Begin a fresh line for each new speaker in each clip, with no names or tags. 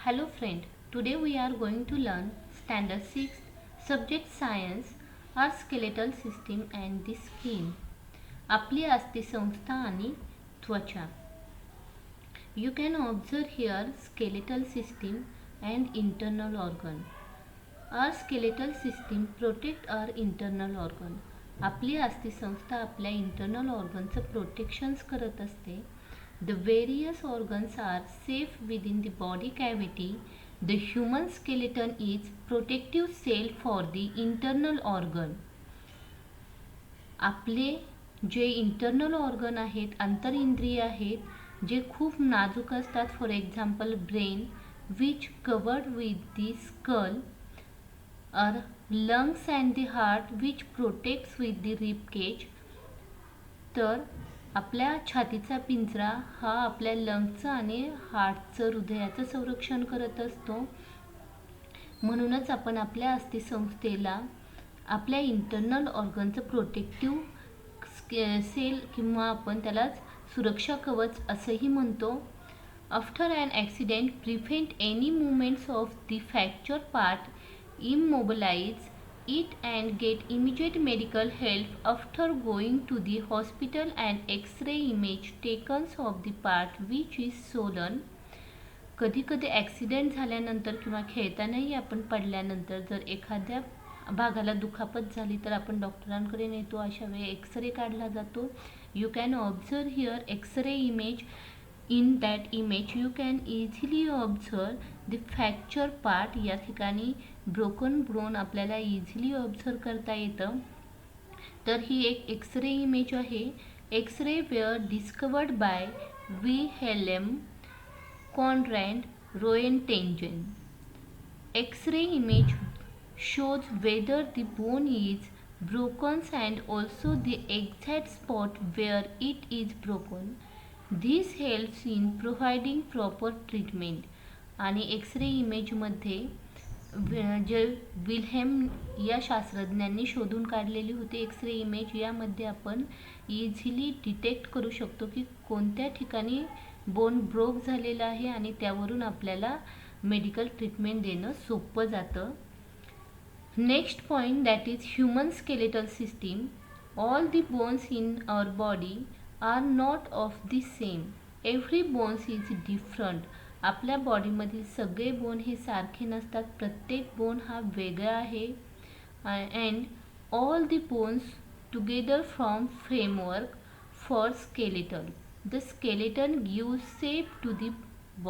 Hello friend, today we are going to learn Standard 6 Subject Science, our skeletal system and the skin. आपली अस्थिसंस्था आणि त्वचा. You can observe here skeletal system and internal organ. Our skeletal system protect our internal organ. आपली अस्थिसंस्था आपल्या internal ऑर्गनचं प्रोटेक्शन्स करत असते. The various organs are safe within the body cavity. The human skeleton is protective cell for the internal organ. आपले जे internal organ आहेत, अंतरिंद्रिय आहेत, जे खूप नाजूक असतात. For example brain which covered with the skull, or lungs and the heart which protects with the rib cage. तर आपल्या छातीचा पिंजरा हा आपल्या लंग्सचं आणि हार्टचं, हृदयाचं संरक्षण करत असतो. म्हणूनच आपण आपल्या अस्थिसंस्थेला आपल्या इंटरनल ऑर्गनचं प्रोटेक्टिव्ह सेल किंवा आपण त्याला सुरक्षा कवच असंही म्हणतो. After an accident prevent any movements of the fracture part, immobilize it and get immediate medical help after going to the hospital and x-ray image taken of the part which is swollen. कधी कधी accident झाल्यानंतर किंवा खेळतानाही आपण पडल्यानंतर जर एखाद्या भागाला दुखापत झाली तर आपण डॉक्टरांकडे नेतो. अशा वेळी एक्सरे काढला जातो. You can observe here x ray image. In that image you can easily observe the fracture part. या ठिकाणी ब्रोकन बोन आपल्याला इझिली ऑब्झर्व करता येतं. तर ही एक एक्सरे इमेज आहे. X-ray were discovered by Wilhelm Conrad Roentgen. X-ray image shows whether the bone is broken and also the exact spot where it is broken. This helps in providing proper treatment. आणि x ray इमेजमध्ये जे Wilhelm या शास्त्रज्ञांनी शोधून काढलेली होती x ray image, यामध्ये आपण easily detect करू शकतो की कोणत्या ठिकाणी बोन ब्रोक झालेला आहे आणि त्यावरून आपल्याला मेडिकल ट्रीटमेंट देणं सोपं जातं. Next point that is human skeletal system. All the bones in our body are not of the same. Every bones is different. आपल्या बॉडीमधील सगळे बोन हे सारखे नसतात. प्रत्येक बोन हा वेगळा आहे. and all the bones together form framework for skeleton. The skeleton gives shape to the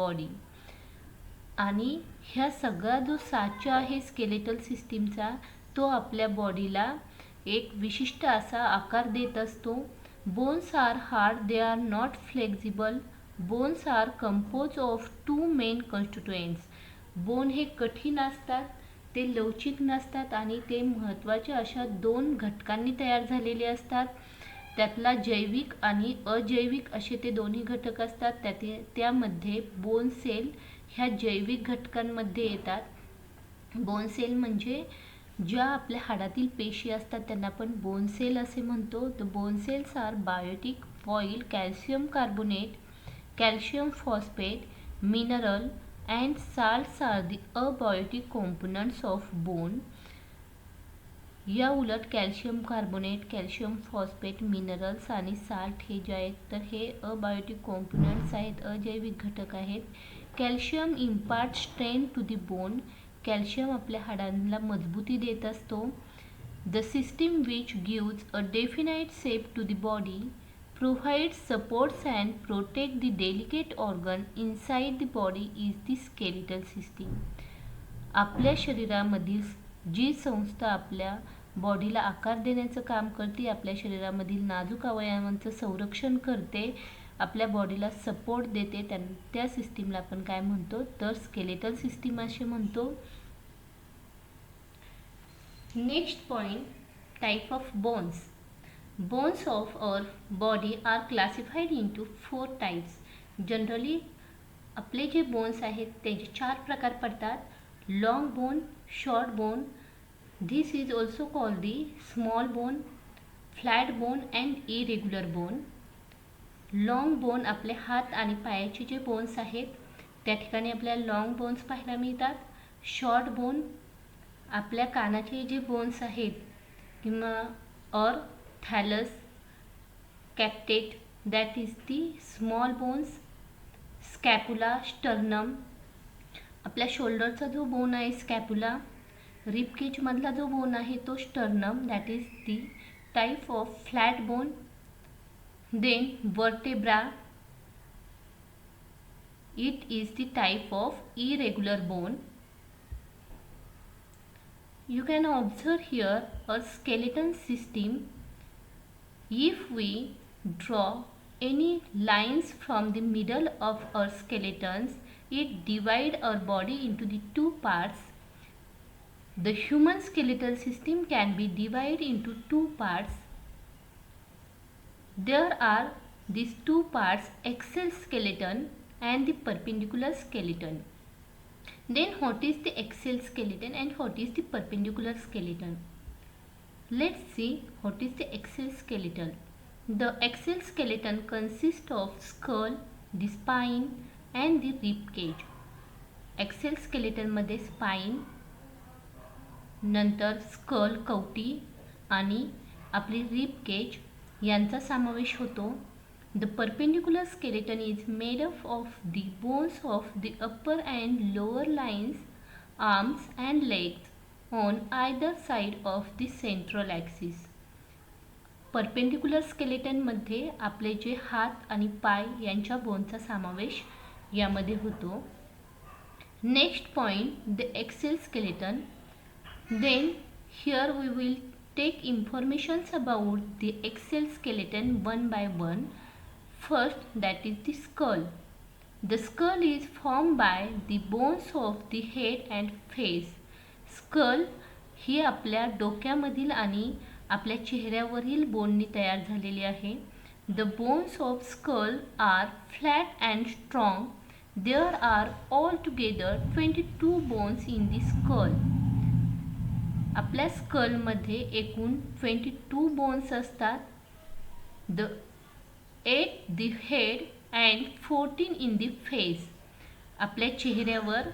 body. आणि ह्या सगळा जो साचा आहे स्केलेटल सिस्टीमचा, तो आपल्या बॉडीला एक विशिष्ट असा आकार देत असतो. Bones are hard, they are not flexible. Bones are composed of two main constituents. Bone हे कठीण असतात, ते लवचिक नसतात आणि ते महत्त्वाच्या अशा दोन घटकांनी तयार झालेले असतात. त्यातला जैविक आणि अजैविक असे ते दोन्ही घटक असतात. त्यामध्ये बोन सेल ह्या जैविक घटकांमध्ये येतात. बोन सेल म्हणजे ज्या आपल्या हाडातील पेशी असतात त्यांना आपण बोन सेल असे म्हणतो. The bone cells are biotic foil, calcium carbonate, calcium phosphate, mineral and salts are the abiotic components of bone. या उलट calcium carbonate, calcium phosphate, minerals आणि साल्ट हे जे आहेत तर हे अबायोटिक कॉम्पोनंट्स आहेत, अजैविक घटक आहेत. Calcium impart strength to the bone. Calcium आपल्या हाडांना मजबूती देत असतो. The system which gives a definite shape to the body, provides supports and protect the delicate organ inside the body is the skeletal system. आपल्या शरीरामधील जी संस्था आपल्या बॉडीला आकार देण्याचं काम करते, आपल्या शरीरामधील नाजूक अवयवांचं संरक्षण करते, आपल्या बॉडीला सपोर्ट देते, त्या सिस्टीमला आपण काय म्हणतो तर स्केलेटल सिस्टीम असे म्हणतो. Next point, type of bones. Bones of our body are classified into 4 types. Generally आपले जे बोन्स आहेत त्याचे 4 प्रकार पडतात. Long bone, short bone, this is also called the small bone, flat bone and irregular bone. Long bone आपले हात आणि पायाचे जे बोन्स आहेत त्या ठिकाणी आपल्याला लॉंग बोन्स पाहायला मिळतात. शॉर्ट बोन आपल्या कानाचे जे बोन्स आहेत किंवा और talus capitate that is the small bones. Scapula sternum आपल्या शोल्डरचा जो बोन आहे स्कॅपुला. रिब केजमधला जो बोन आहे तो sternum that is the type of flat bone. Then vertebra it is the type of irregular bone. You can observe here a skeleton system. If we draw any lines from the middle of our skeletons, it divide our body into the two parts. The human skeletal system can be divided into two parts. There are these two parts, axial skeleton and the perpendicular skeleton. Then what is the axial skeleton and what is the perpendicular skeleton? Let's see what is the axial skeleton. The axial skeleton consists of skull, the spine and the rib cage. Axial skeleton मध्ये spine, नंतर skull कवटी आणि आपली rib Kaij यांचा समावेश होतो. The perpendicular skeleton is made up of the bones of the upper and lower lines, arms and legs on either side of the central axis. Perpendicular skeleton मध्ये आपले जे हात आणि पाय यांच्या बोनचा समावेश यामध्ये होतो. Next point, the axial skeleton. Then here we will take informations about the axial skeleton one by one. First, that is the skull. The skull is formed by the bones of the head and face. Skull ही आपल्या डोक्यामधील आणि आपल्या चेहऱ्यावरील बोननी तयार झालेली आहे. The bones of skull are flat and strong. There are altogether 22 bones in the skull. आपल्या स्कलमध्ये एकूण 22 bones असतात. The 8 the head and 14 in the face. आपल्या चेहऱ्यावर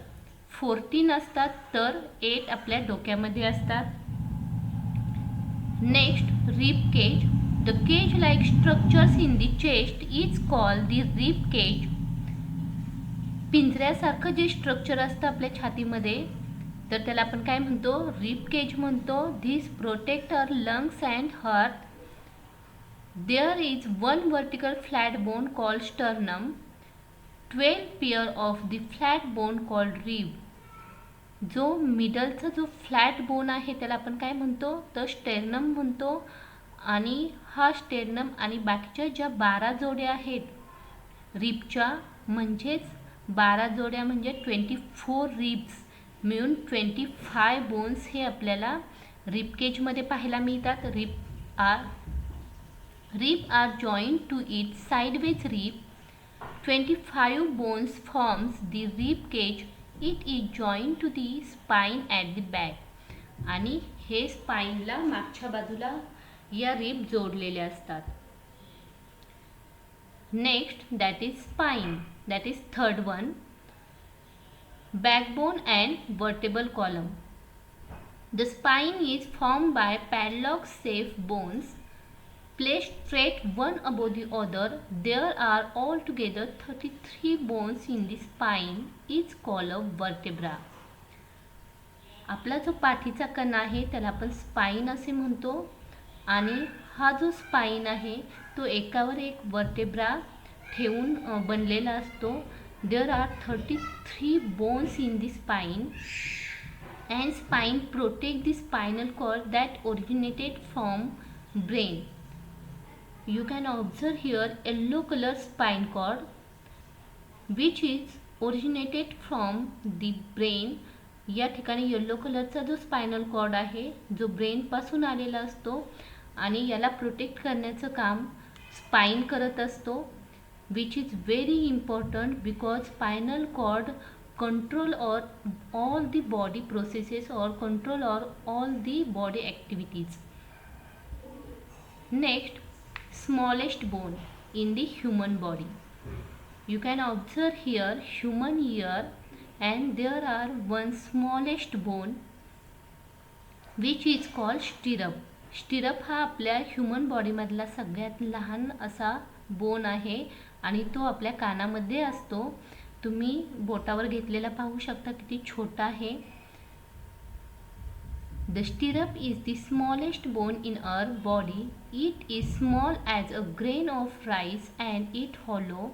14 असतात तर 8 आपल्या डोक्यामध्ये असतात. Next, rib cage. The cage like structures in the chest is called the rib cage. पिंजऱ्यासारखं जे स्ट्रक्चर असतं आपल्या छातीमध्ये तर त्याला आपण काय म्हणतो, रिब केज म्हणतो. This protect our lungs and heart. There is one vertical flat bone called sternum, 12 pair of the flat bone called rib. जो मिडलचा जो फ्लॅट बोन आहे त्याला आपण काय म्हणतो तर स्टेर्नम म्हणतो. आणि हा स्टेर्नम आणि बाकीच्या ज्या 12 जोड्या आहेत रिबच्या म्हणजेच 12 जोड्या म्हणजे 24 रिब्स मिळून 25 बोन्स हे आपल्याला रिब केजमध्ये पाहायला मिळतात. Rib are joined to its sideways rib. 25 bones forms the rib cage. It is joined to the spine at the back. आणि हे स्पाइनला मागच्या बाजूला या रिब जोडलेल्या असतात. Next, that is spine. That is third one. Backbone and vertebral column. The spine is formed by padlock-shaped bones placed straight one above the other. There are altogether 33 bones in the spine. Each called a vertebra. आपला जो पाठीचा कणा आहे त्याला आपण spine असे म्हणतो आणि हा जो स्पाइन आहे तो एकावर एक वर्टेब्रा ठेवून बनलेला असतो. There are 33 bones in the spine and spine protect the spinal cord that originated from brain. You can observe here yellow color spine cord which is originated from the brain. या ठिकाणी yellow कलरचा जो spinal cord आहे जो brain पासून आलेला असतो आणि याला प्रोटेक्ट करण्याचं काम स्पाइन करत असतो. which is very important because spinal cord control all the body processes or control all the body activities. Next, smallest bone in the human body. You can observe here human ear, and there are one smallest bone which is called stirrup. Stirrup हा आपल्या human बॉडीमधला सगळ्यात लहान असा bone आहे आणि तो आपल्या कानामध्ये असतो. तुम्ही बोटावर घेतलेला पाहू शकता किती छोटा आहे. The stirrup is the smallest bone in our body. It is small as a grain of rice and it hollow.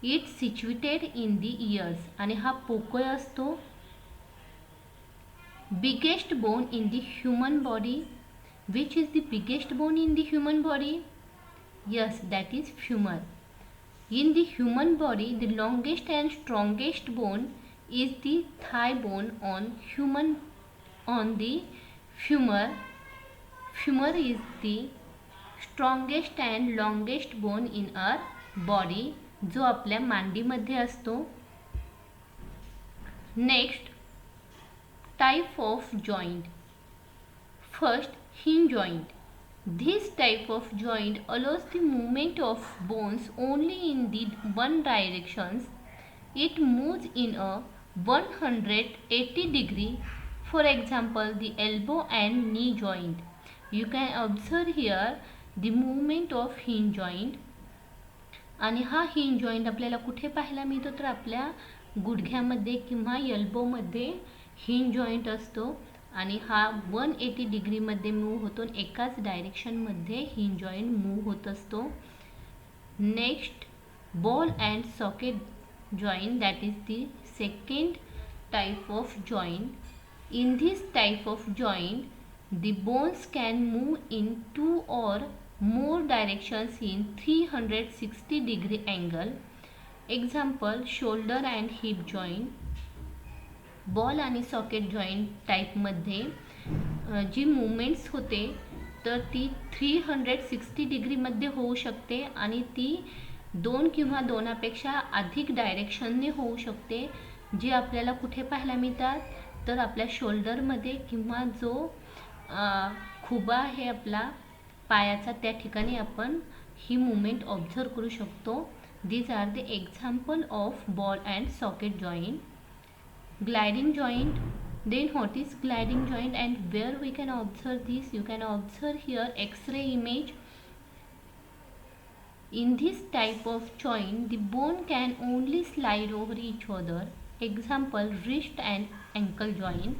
It's situated in the ears. आणि हा पोकळ असतो. Biggest bone in the human body. Which is the biggest bone in the human body? Yes, that is femur. In the human body, the longest and strongest bone is the thigh bone on the femur. Femur is the strongest and longest bone in our body, जो आपल्या मांडीमध्ये असतो. Next, type of joint. First, hinge joint. This type of joint allows the movement of bones only in the one directions. It moves in a 180 degree. For example, the elbow and knee joint. You can observe here the movement of hinge joint. आणि हा hinge joint आपल्याला कुठे पाहायला मिळतो तर आपल्या गुडघ्यामध्ये किंवा एल्बोमध्ये hinge joint असतो आणि हा 180 डिग्रीमध्ये मूव होतो. एकाच डायरेक्शनमध्ये hinge joint मूव होत असतो. Next, ball and socket joint. That is the second type of joint. In this type of joint the bones can move in 2 or more directions in 360 degree angle. Example, shoulder and hip joint. Ball आणि socket joint टाईपमध्ये जी movements होते तर ती 360 डिग्रीमध्ये होऊ शकते आणि ती 2 किंवा 2पेक्षा अधिक डायरेक्शनने होऊ शकते. जे आपल्याला कुठे पाहायला मिळतात तर आपल्या शोल्डरमध्ये किंवा जो खुबा आहे आपला पायाचा त्या ठिकाणी आपण ही मुवमेंट ऑब्झर्व करू शकतो. These are the example of ball and socket joint. Gliding joint. Then what is gliding joint and where we can observe this? You can observe here X-ray image. In this type of joint, the bone can only slide over each other. Example, wrist and ankle joint.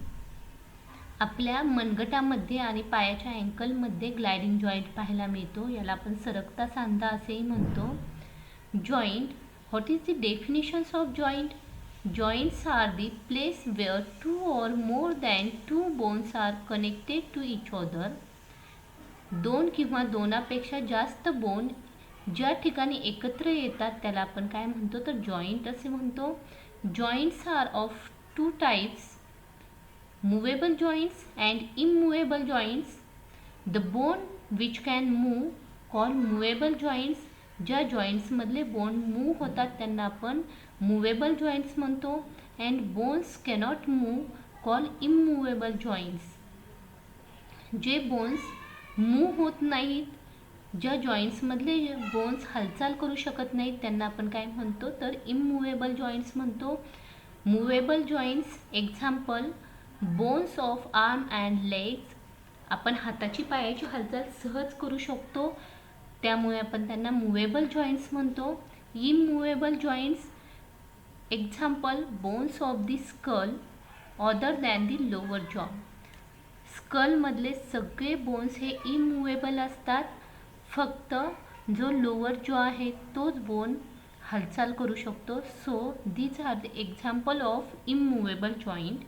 आपल्या मनगटामध्ये आणि पायाच्या अँकलमध्ये gliding joint पाहायला मिळतो. याला आपण सरकता सांधा असेही म्हणतो. Joint. What is the definitions of joint? Joints are the place where 2 or more than 2 bones are connected to each other. 2 किंवा 2पेक्षा जास्त बोन ज्या ठिकाणी एकत्र येतात त्याला आपण काय म्हणतो तर जॉईंट असे म्हणतो. Joints are of 2 types, movable joints and immovable joints. The bone which can move call movable joints. ज्या जॉईंट्समधले बोन मूव होतात त्यांना आपण मूवेबल जॉईंट्स म्हणतो. And bones cannot move call immovable joints. जे बोन्स मूव होत नाहीत, ज्या जॉईंट्समधले बोन्स हालचाल करू शकत नाहीत त्यांना आपण काय म्हणतो तर इमूवेबल जॉईंट्स म्हणतो. Movable joints. Example, bones of arm and legs. आपण हाताची पायाची हालचाल सहज करू शकतो त्यामुळे आपण त्यांना मूवेबल जॉईंट्स म्हणतो. Immovable joints. Example, bones of the skull other than the lower jaw. स्कलमधले सगळे बोन्स हे इमूवेबल असतात, फक्त जो लोअर जॉ आहे तोच बोन हालचाल करू शकतो. So these are the example of immovable joint.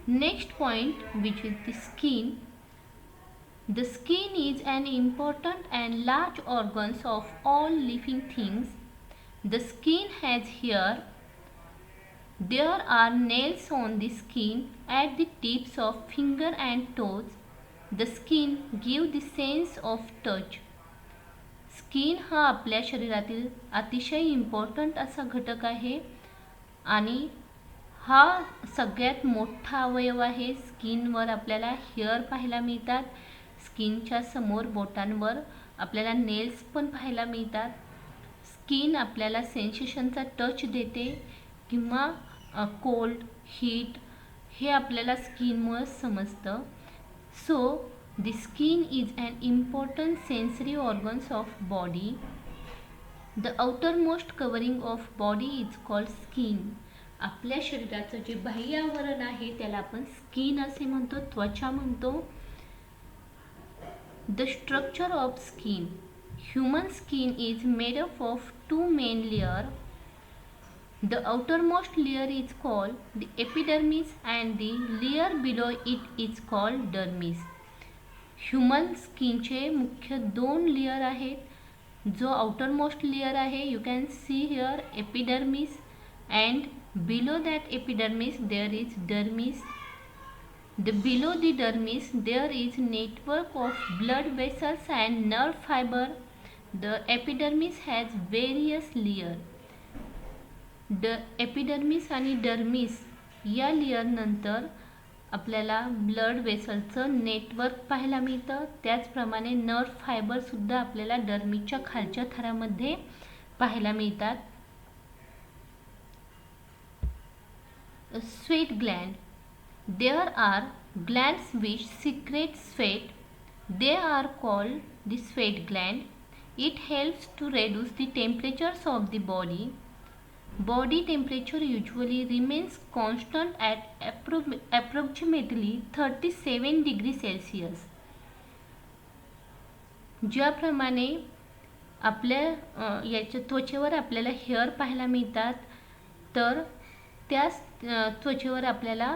Next point which is the skin. The skin is an important and large organ of all living things. The skin has hair. There are nails on the skin at the tips of finger and toes. The skin gives the sense of touch. Skin हा आपल्या शरीरातील अतिशय important असा घटक आहे आणि हा सगळ्यात मोठा अवयव आहे. स्किनवर आपल्याला हेअर पाहायला मिळतात. स्किनच्या समोर बोटांवर आपल्याला नेल्स पण पाहायला मिळतात. स्किन आपल्याला सेन्सेशनचा टच देते किंवा कोल्ड हीट हे आपल्याला स्किनमुळे समजतं. So the skin is an important sensory organs of body. The outermost covering of body is called skin. आपल्या शरीराचं जे बाह्य आवरण आहे त्याला आपण स्किन असे म्हणतो, त्वचा म्हणतो. The structure of skin. Human skin is made up of two main layer. The outermost layer is called the epidermis and the layer below it is called dermis. Human स्किनचे मुख्य दोन लेयर आहेत. जो outermost layer आहे, you can see here epidermis, and below that epidermis there is dermis. The below the dermis there is network of blood vessels and nerve fiber. The epidermis has various layer. Epidermis आणि dermis या layer नंतर आपल्याला blood वेसलचं network पाहायला मिळतं. त्याचप्रमाणे nerve फायबरसुद्धा आपल्याला डर्मिसच्या खालच्या थरामध्ये पाहायला मिळतात. Sweat gland. There are glands which secrete sweat. They are called the sweat gland. It helps to reduce the temperatures of the body. Body temperature usually remains constant at approximately 37 degree Celsius. ज्याप्रमाणे आपल्या याच्या त्वचेवर आपल्याला hair पाहायला मिळतात, तर त्याच त्वचेवर आपल्याला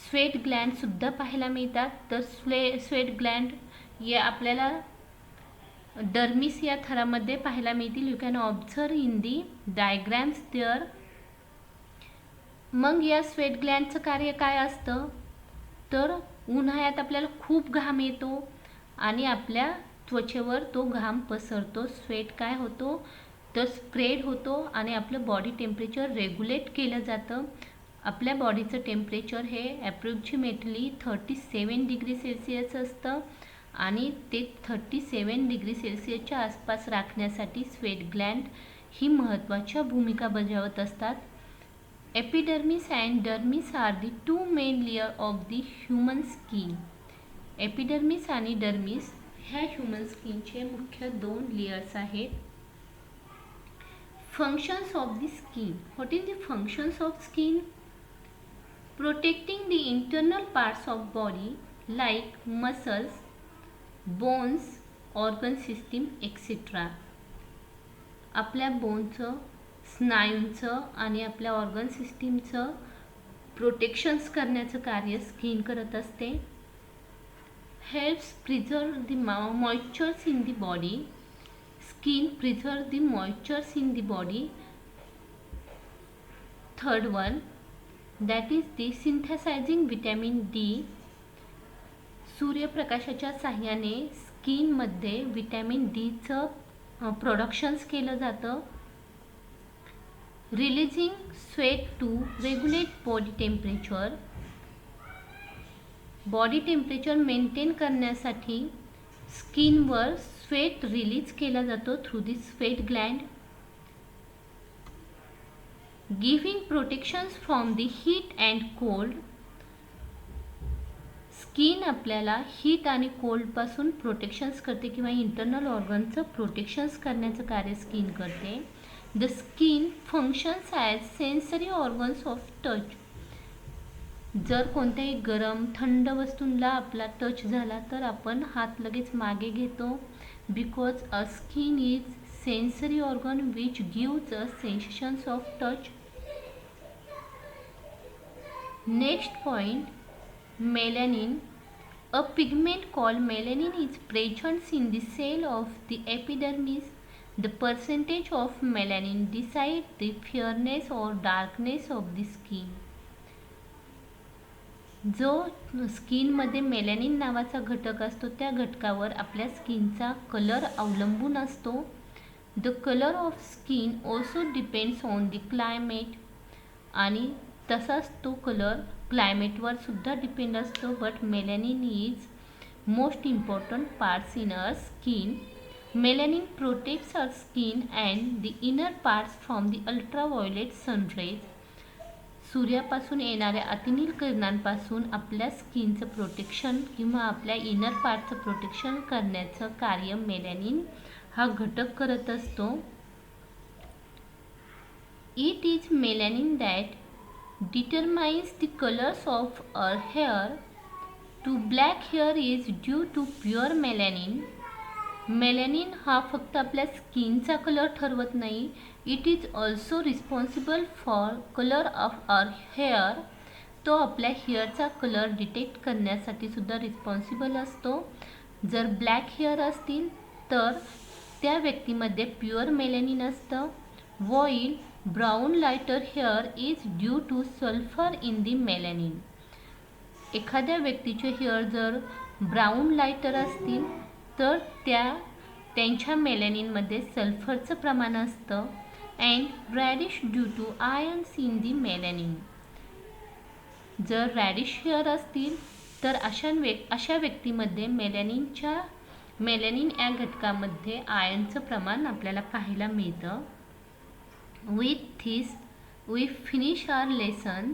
स्वेट ग्लँडसुद्धा पाहायला मिळतात. तर स्वेट ग्लँड या आपल्याला डर्मिस या थरामध्ये पाहायला मिळतील. You can observe in the diagrams there. मग या स्वेट ग्लँडचं कार्य काय असतं, तर उन्हाळ्यात आपल्याला खूप घाम येतो आणि आपल्या त्वचेवर तो घाम पसरतो. स्वेट काय होतो, तर स्प्रेड होतो आणि आपलं बॉडी टेम्परेचर रेग्युलेट केलं जातं. आपल्या बॉडीचं टेम्परेचर हे ॲप्रॉक्सिमेटली 37 डिग्री सेल्सिअस असतं आणि ते 37 डिग्री सेल्सिअसच्या आसपास राखण्यासाठी स्वेट ग्लँड ही महत्त्वाच्या भूमिका बजावत असतात. Epidermis and dermis are the two main layer of the human skin. Epidermis आणि डर्मिस ह्या ह्युमन स्किनचे मुख्य दोन लेयर्स आहेत. Functions of the skin. What is the functions of skin? Protecting the internal parts of body like muscles, bones, organ system etcetera. आपल्या बोनचं, स्नायूंचं आणि आपल्या ऑर्गन सिस्टीमचं प्रोटेक्शन्स करण्याचं कार्य स्किन करत असते. Helps preserve the moistures in the body. Skin preserve the moistures in the body. Third one, that is the synthesising vitamin D. सूर्यप्रकाशाच्या साहाय्याने स्किनमध्ये विटॅमिन डीचं प्रोडक्शन्स केलं जातं. Releasing sweat to regulate body temperature. Body temperature maintain करण्यासाठी स्किनवर sweat release केला जातो through the sweat gland. Giving protections from the heat and cold. Skin आपल्याला हीट आणि कोल्डपासून प्रोटेक्शन्स करते किंवा इंटरनल ऑर्गनचं प्रोटेक्शन्स करण्याचं कार्य स्किन करते. The skin functions as sensory organs of touch. जर कोणत्याही गरम थंड वस्तूंना आपला टच झाला तर आपण हात लगेच मागे घेतो. Because a skin is sensory organ which gives a sensations of touch. Next point, melanin. A pigment called melanin is present in the cell of the epidermis. The percentage of melanin decides the fairness or darkness of the skin. जो स्किनमध्ये melanin नावाचा घटक असतो त्या घटकावर आपल्या स्किनचा colour अवलंबून असतो. The colour of skin also depends on the climate. आणि तसाच तो कलर क्लायमेटवर सुद्धा डिपेंड असतो. But melanin is most important parts in our skin. Melanin protects our skin and the inner parts from the ultraviolet sun rays. सूर्यापासून येणाऱ्या अतिनील किरणांपासून आपल्या स्किनचं protection किंवा आपल्या इनर पार्टचं प्रोटेक्शन करण्याचं कार्य मेलॅनिन हा घटक करत असतो. It is melanin that determines the colors of our hair. To black hair is due to pure melanin. Melanin हा फक्त आपल्या स्किनचा कलर ठरवत नाही, it is also responsible for colour of our hair. तो आपल्या हेअरचा कलर डिटेक्ट करण्यासाठी सुद्धा रिस्पॉन्सिबल असतो. जर ब्लॅक हेअर असतील तर त्या व्यक्तीमध्ये प्युअर मेलॅनिन असतं. While brown lighter hair is due two sulphur in the melanin. एखाद्या व्यक्तीचे हेअर जर ब्राऊन लायटर असतील तर त्यांच्या मेलॅनिनमध्ये सल्फरचं प्रमाण असतं. And reddish due to irons in the melanin. जर रॅडिश हेअर असतील तर अशा व्यक्तीमध्ये मेलॅनिन या घटकामध्ये आयर्नचं प्रमाण आपल्याला पाहायला मिळतं. With this we finish our lesson.